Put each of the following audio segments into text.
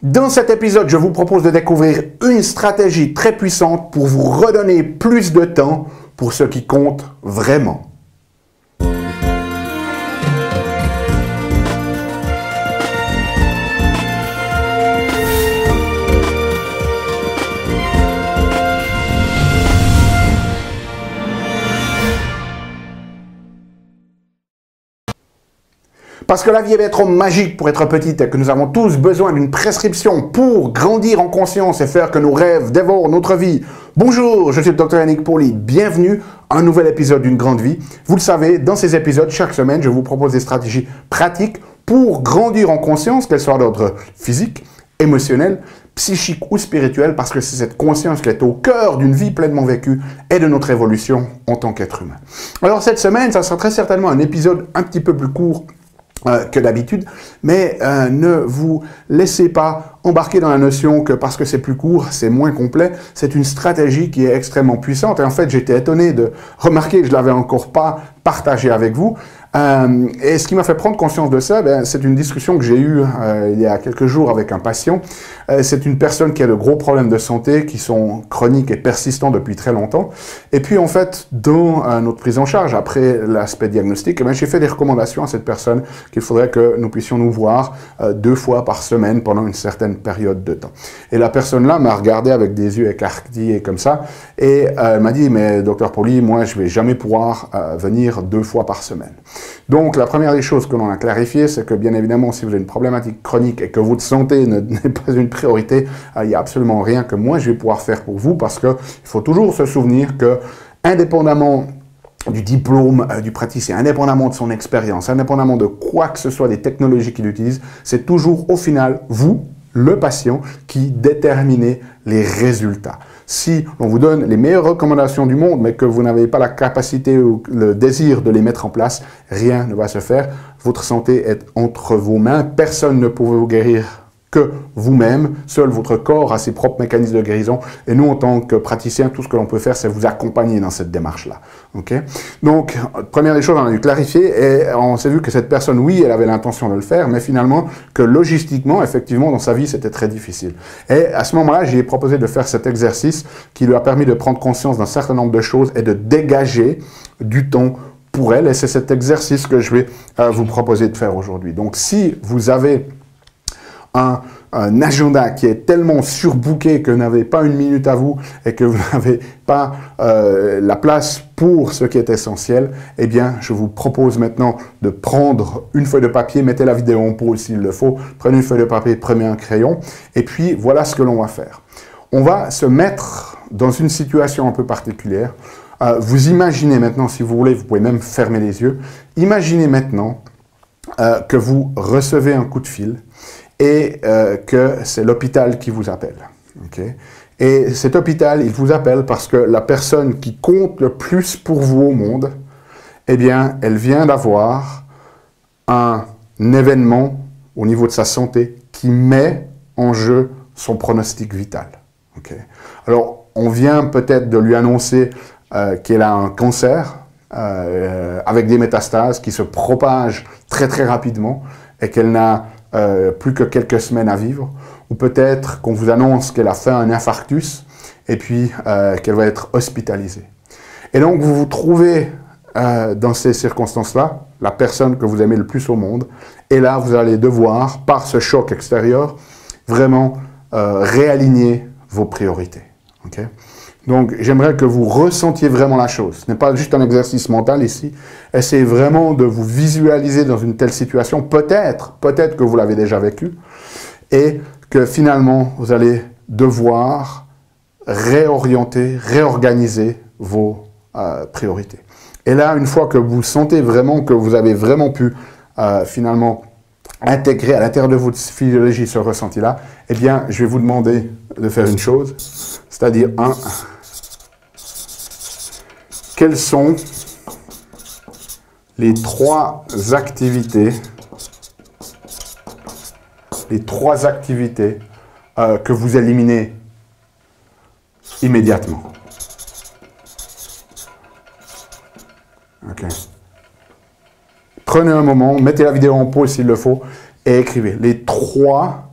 Dans cet épisode, je vous propose de découvrir une stratégie très puissante pour vous redonner plus de temps pour ce qui compte vraiment. Parce que la vie est trop magique pour être petite et que nous avons tous besoin d'une prescription pour grandir en conscience et faire que nos rêves dévorent notre vie. Bonjour, je suis le Dr Yannick Pauli. Bienvenue à un nouvel épisode d'une grande vie. Vous le savez, dans ces épisodes, chaque semaine, je vous propose des stratégies pratiques pour grandir en conscience, qu'elles soient d'ordre physique, émotionnel, psychique ou spirituel, parce que c'est cette conscience qui est au cœur d'une vie pleinement vécue et de notre évolution en tant qu'être humain. Alors cette semaine, ça sera très certainement un épisode un petit peu plus court que d'habitude, mais ne vous laissez pas embarquer dans la notion que parce que c'est plus court, c'est moins complet. C'est une stratégie qui est extrêmement puissante et en fait, j'étais étonné de remarquer que je ne l'avais encore pas partagé avec vous. Et ce qui m'a fait prendre conscience de ça, c'est une discussion que j'ai eue il y a quelques jours avec un patient. C'est une personne qui a de gros problèmes de santé qui sont chroniques et persistants depuis très longtemps. Et puis en fait, dans notre prise en charge, après l'aspect diagnostic, j'ai fait des recommandations à cette personne qu'il faudrait que nous puissions nous voir 2 fois par semaine pendant une certaine période de temps. Et la personne-là m'a regardé avec des yeux écarquillés comme ça et m'a dit « Mais Dr Pauli, moi je ne vais jamais pouvoir venir 2 fois par semaine. » Donc, la première des choses que l'on a clarifié, c'est que bien évidemment, si vous avez une problématique chronique et que votre santé n'est pas une priorité, il n'y a absolument rien que moi je vais pouvoir faire pour vous parce qu'il faut toujours se souvenir que, indépendamment du diplôme du praticien, indépendamment de son expérience, indépendamment de quoi que ce soit des technologies qu'il utilise, c'est toujours au final vous, le patient, qui déterminez les résultats. Si on vous donne les meilleures recommandations du monde, mais que vous n'avez pas la capacité ou le désir de les mettre en place, rien ne va se faire. Votre santé est entre vos mains. Personne ne peut vous guérir que vous-même. Seul votre corps a ses propres mécanismes de guérison. Et nous, en tant que praticiens, tout ce que l'on peut faire, c'est vous accompagner dans cette démarche-là. Okay? Donc, première des choses, on a dû clarifier et on s'est vu que cette personne, oui, elle avait l'intention de le faire, mais finalement, que logistiquement, effectivement, dans sa vie, c'était très difficile. Et à ce moment-là, j'ai proposé de faire cet exercice qui lui a permis de prendre conscience d'un certain nombre de choses et de dégager du temps pour elle. Et c'est cet exercice que je vais vous proposer de faire aujourd'hui. Donc, si vous avez un agenda qui est tellement surbooké que vous n'avez pas une minute à vous et que vous n'avez pas la place pour ce qui est essentiel, eh bien, je vous propose maintenant de prendre une feuille de papier, mettez la vidéo en pause s'il le faut, prenez une feuille de papier, prenez un crayon, et puis voilà ce que l'on va faire. On va se mettre dans une situation un peu particulière. Vous imaginez maintenant, si vous voulez, vous pouvez même fermer les yeux, imaginez maintenant que vous recevez un coup de fil et que c'est l'hôpital qui vous appelle. Okay? Et cet hôpital, il vous appelle parce que la personne qui compte le plus pour vous au monde, eh bien, elle vient d'avoir un événement au niveau de sa santé qui met en jeu son pronostic vital. Okay? Alors, on vient peut-être de lui annoncer qu'elle a un cancer avec des métastases qui se propagent très très rapidement et qu'elle n'a plus que quelques semaines à vivre, ou peut-être qu'on vous annonce qu'elle a fait un infarctus et puis qu'elle va être hospitalisée. Et donc vous vous trouvez dans ces circonstances-là, la personne que vous aimez le plus au monde, et là vous allez devoir, par ce choc extérieur, vraiment réaligner vos priorités. Okay? Donc, j'aimerais que vous ressentiez vraiment la chose. Ce n'est pas juste un exercice mental ici. Essayez vraiment de vous visualiser dans une telle situation. Peut-être que vous l'avez déjà vécu. Et que finalement, vous allez devoir réorienter, réorganiser vos priorités. Et là, une fois que vous sentez vraiment que vous avez vraiment pu finalement intégrer à l'intérieur de votre physiologie ce ressenti-là, eh bien, je vais vous demander de faire une chose. C'est-à-dire, quelles sont les 3 activités que vous éliminez immédiatement? Okay. Prenez un moment, mettez la vidéo en pause s'il le faut et écrivez les 3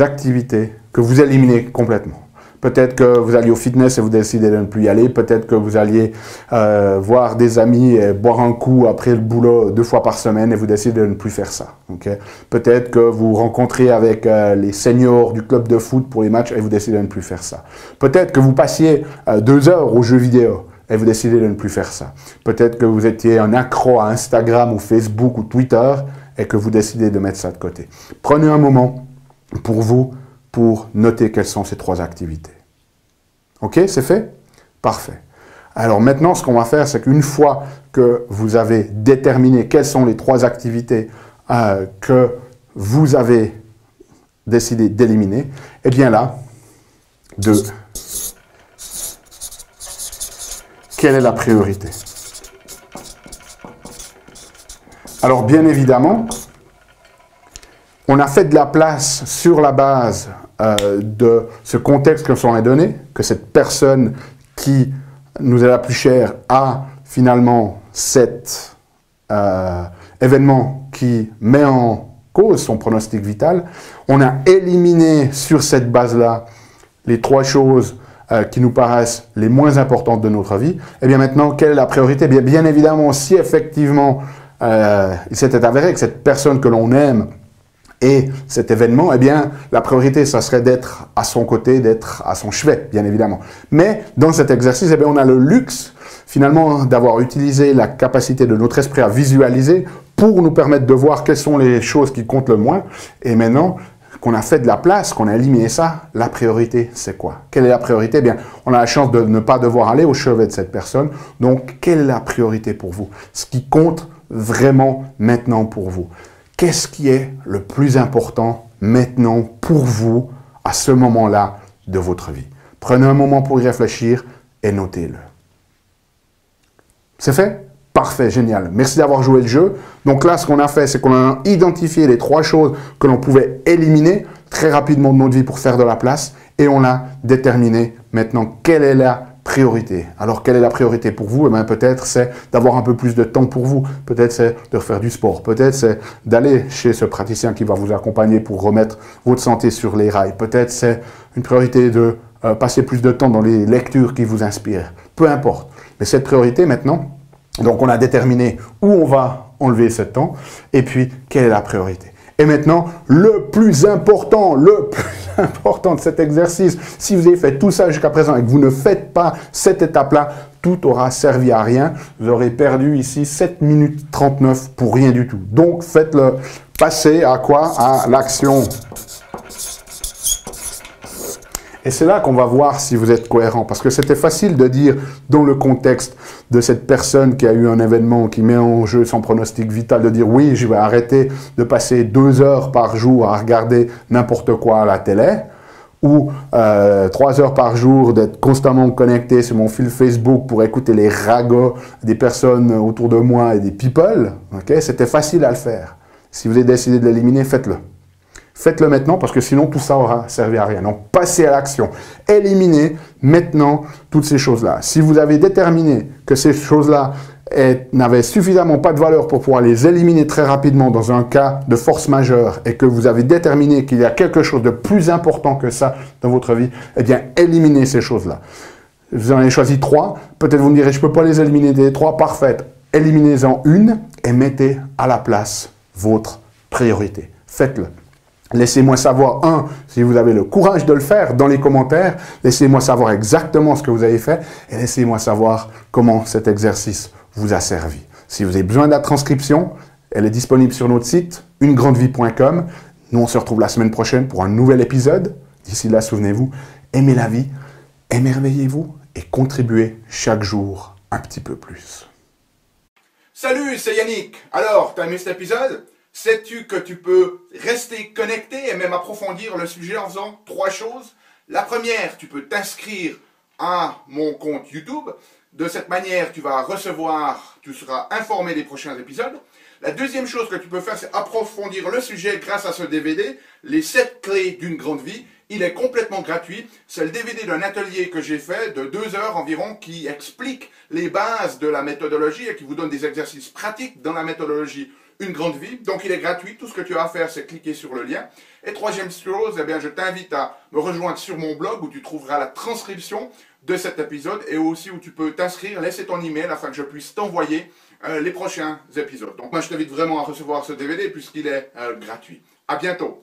activités que vous éliminez complètement. Peut-être que vous alliez au fitness et vous décidez de ne plus y aller. Peut-être que vous alliez voir des amis et boire un coup après le boulot 2 fois par semaine et vous décidez de ne plus faire ça. Okay? Peut-être que vous rencontrez avec les seniors du club de foot pour les matchs et vous décidez de ne plus faire ça. Peut-être que vous passiez 2 heures aux jeux vidéo et vous décidez de ne plus faire ça. Peut-être que vous étiez un accro à Instagram ou Facebook ou Twitter et que vous décidez de mettre ça de côté. Prenez un moment pour vous pour noter quelles sont ces 3 activités. OK, c'est fait? Parfait. Alors maintenant, ce qu'on va faire, c'est qu'une fois que vous avez déterminé quelles sont les 3 activités que vous avez décidé d'éliminer, eh bien là, quelle est la priorité? Alors bien évidemment, on a fait de la place sur la base de ce contexte que l'on a donné, que cette personne qui nous est la plus chère a finalement cet événement qui met en cause son pronostic vital. On a éliminé sur cette base-là les 3 choses qui nous paraissent les moins importantes de notre vie. Et bien maintenant, quelle est la priorité? Bien évidemment, si effectivement il s'était avéré que cette personne que l'on aime et cet événement, eh bien, la priorité, ça serait d'être à son côté, d'être à son chevet, bien évidemment. Mais dans cet exercice, eh bien, on a le luxe, finalement, d'avoir utilisé la capacité de notre esprit à visualiser pour nous permettre de voir quelles sont les choses qui comptent le moins. Et maintenant qu'on a fait de la place, qu'on a éliminé ça, la priorité, c'est quoi? Quelle est la priorité? Eh bien, on a la chance de ne pas devoir aller au chevet de cette personne. Donc, quelle est la priorité pour vous? Ce qui compte vraiment maintenant pour vous. Qu'est-ce qui est le plus important maintenant pour vous à ce moment-là de votre vie? Prenez un moment pour y réfléchir et notez-le. C'est fait? Parfait, génial. Merci d'avoir joué le jeu. Donc là, ce qu'on a fait, c'est qu'on a identifié les 3 choses que l'on pouvait éliminer très rapidement de notre vie pour faire de la place et on a déterminé maintenant quelle est la priorité. Alors, quelle est la priorité pour vous? Eh bien, peut-être c'est d'avoir un peu plus de temps pour vous. Peut-être c'est de faire du sport. Peut-être c'est d'aller chez ce praticien qui va vous accompagner pour remettre votre santé sur les rails. Peut-être c'est une priorité de passer plus de temps dans les lectures qui vous inspirent. Peu importe. Mais cette priorité, maintenant, donc on a déterminé où on va enlever ce temps et puis quelle est la priorité. Et maintenant, le plus important de cet exercice, si vous avez fait tout ça jusqu'à présent et que vous ne faites pas cette étape-là, tout aura servi à rien. Vous aurez perdu ici 7 minutes 39 pour rien du tout. Donc, faites-le. Passez à quoi? À l'action. Et c'est là qu'on va voir si vous êtes cohérent. Parce que c'était facile de dire, dans le contexte de cette personne qui a eu un événement qui met en jeu son pronostic vital, de dire oui, je vais arrêter de passer 2 heures par jour à regarder n'importe quoi à la télé, ou 3 heures par jour d'être constamment connecté sur mon fil Facebook pour écouter les ragots des personnes autour de moi et des people. Okay? C'était facile à le faire. Si vous avez décidé de l'éliminer, faites-le. Faites-le maintenant parce que sinon tout ça aura servi à rien. Donc passez à l'action. Éliminez maintenant toutes ces choses-là. Si vous avez déterminé que ces choses-là n'avaient suffisamment pas de valeur pour pouvoir les éliminer très rapidement dans un cas de force majeure et que vous avez déterminé qu'il y a quelque chose de plus important que ça dans votre vie, eh bien éliminez ces choses-là. Vous en avez choisi 3. Peut-être vous me direz, je ne peux pas les éliminer des 3. Parfait. Éliminez-en une et mettez à la place votre priorité. Faites-le. Laissez-moi savoir, si vous avez le courage de le faire dans les commentaires. Laissez-moi savoir exactement ce que vous avez fait et laissez-moi savoir comment cet exercice vous a servi. Si vous avez besoin de la transcription, elle est disponible sur notre site, unegrandevie.com. Nous, on se retrouve la semaine prochaine pour un nouvel épisode. D'ici là, souvenez-vous, aimez la vie, émerveillez-vous et contribuez chaque jour un petit peu plus. Salut, c'est Yannick. Alors, t'as aimé cet épisode? Sais-tu que tu peux rester connecté et même approfondir le sujet en faisant 3 choses? La première, tu peux t'inscrire à mon compte YouTube. De cette manière, tu seras informé des prochains épisodes. La deuxième chose que tu peux faire, c'est approfondir le sujet grâce à ce DVD, les 7 clés d'une grande vie. Il est complètement gratuit. C'est le DVD d'un atelier que j'ai fait de 2 heures environ qui explique les bases de la méthodologie et qui vous donne des exercices pratiques dans la méthodologie une grande vie. Donc il est gratuit, tout ce que tu as à faire c'est cliquer sur le lien. Et troisième chose, eh bien, je t'invite à me rejoindre sur mon blog où tu trouveras la transcription de cet épisode et aussi où tu peux t'inscrire, laisser ton email afin que je puisse t'envoyer les prochains épisodes. Donc moi je t'invite vraiment à recevoir ce DVD puisqu'il est gratuit. À bientôt.